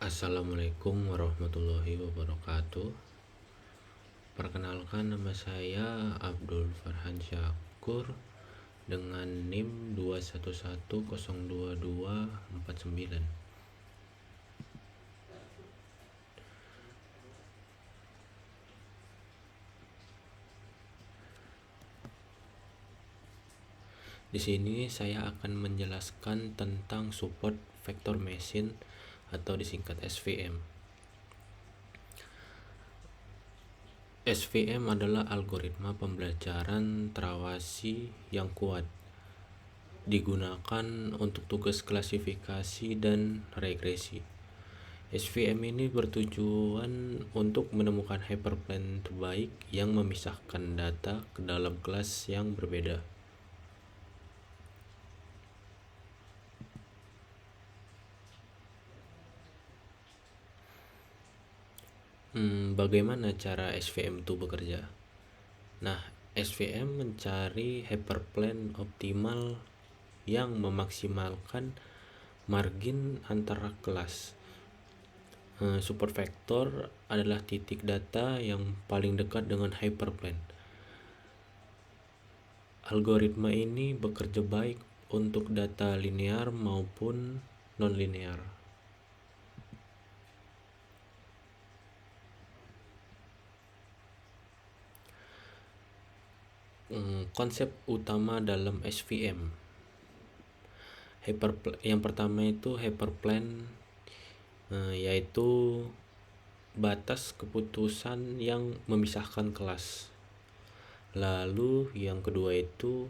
Assalamualaikum warahmatullahi wabarakatuh. Perkenalkan, nama saya Abdul Farhan Syakur dengan NIM 211022249. Di sini saya akan menjelaskan tentang support vector machine atau disingkat SVM. SVM adalah algoritma pembelajaran terawasi yang kuat, digunakan untuk tugas klasifikasi dan regresi. SVM ini bertujuan untuk menemukan hyperplane terbaik yang memisahkan data ke dalam kelas yang berbeda. Bagaimana cara SVM itu bekerja? Nah, SVM mencari hyperplane optimal yang memaksimalkan margin antara kelas. Support vector adalah titik data yang paling dekat dengan hyperplane. Algoritma ini bekerja baik untuk data linear maupun non-linear. Konsep utama dalam SVM. Yang pertama itu hyperplane, yaitu batas keputusan yang memisahkan kelas. Lalu yang kedua itu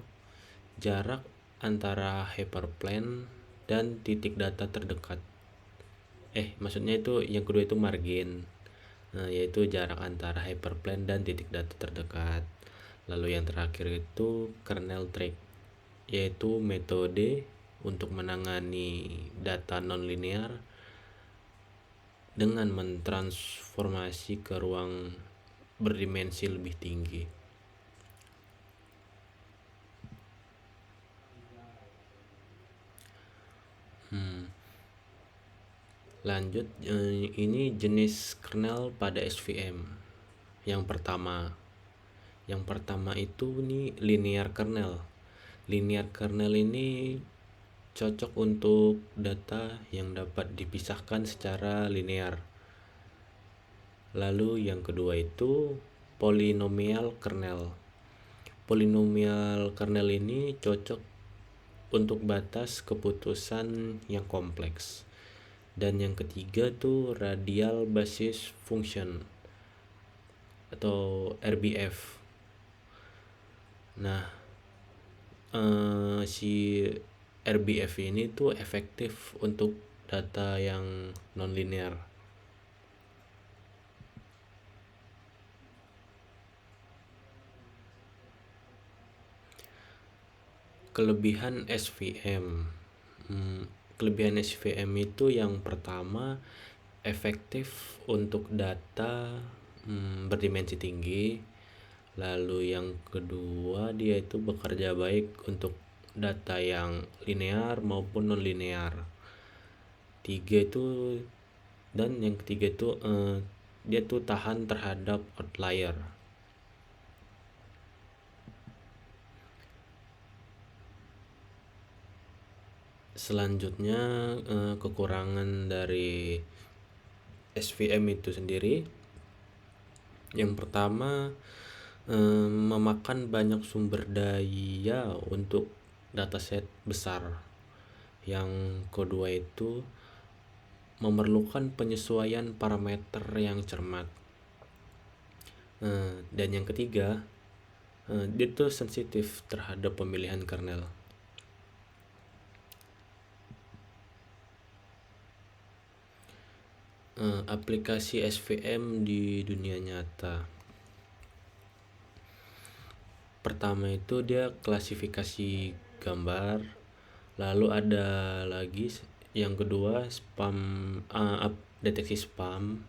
jarak antara hyperplane dan titik data terdekat. Maksudnya itu yang kedua itu margin, yaitu jarak antara hyperplane dan titik data terdekat. Lalu yang terakhir itu kernel track, yaitu metode untuk menangani data non-linear dengan mentransformasi ke ruang berdimensi lebih tinggi. Lanjut, ini jenis kernel pada SVM. Yang pertama itu nih linear kernel. Linear kernel ini cocok untuk data yang dapat dipisahkan secara linear. Lalu yang kedua itu polynomial kernel. Polynomial kernel ini cocok untuk batas keputusan yang kompleks. Dan yang ketiga tuh radial basis function atau RBF. Nah, si RBF ini tuh efektif untuk data yang non-linear. Kelebihan SVM. Kelebihan SVM itu yang pertama efektif untuk data berdimensi tinggi. Lalu yang kedua dia itu bekerja baik untuk data yang linear maupun non-linear. Yang ketiga itu dia tuh tahan terhadap outlier. Selanjutnya kekurangan dari SVM itu sendiri. Yang pertama, memakan banyak sumber daya untuk dataset besar. Yang kedua itu memerlukan penyesuaian parameter yang cermat. Dan yang ketiga, dia tuh sensitif terhadap pemilihan kernel. Aplikasi SVM di dunia nyata. Pertama itu dia klasifikasi gambar. Lalu ada lagi yang kedua deteksi spam.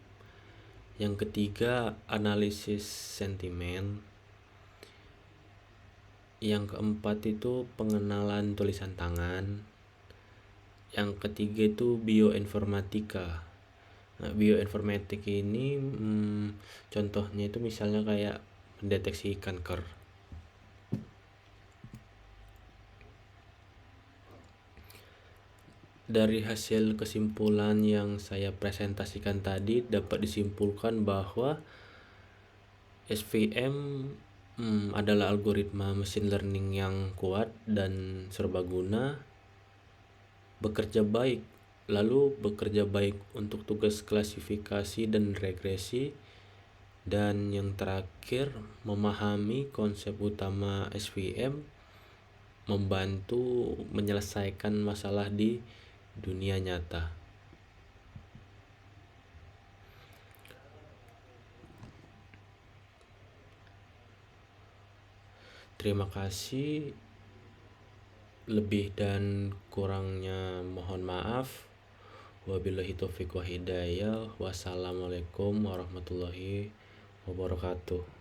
Yang ketiga analisis sentimen. Yang keempat itu pengenalan tulisan tangan. Yang ketiga itu bioinformatika. Nah, bioinformatik ini contohnya itu misalnya kayak mendeteksi kanker. Dari hasil kesimpulan yang saya presentasikan tadi dapat disimpulkan bahwa SVM adalah algoritma machine learning yang kuat dan serbaguna, bekerja baik untuk tugas klasifikasi dan regresi, dan yang terakhir memahami konsep utama SVM membantu menyelesaikan masalah di dunia nyata. Terima kasih. Lebih dan kurangnya mohon maaf. Wabillahi taufiq wa hidayah. Wassalamualaikum warahmatullahi wabarakatuh.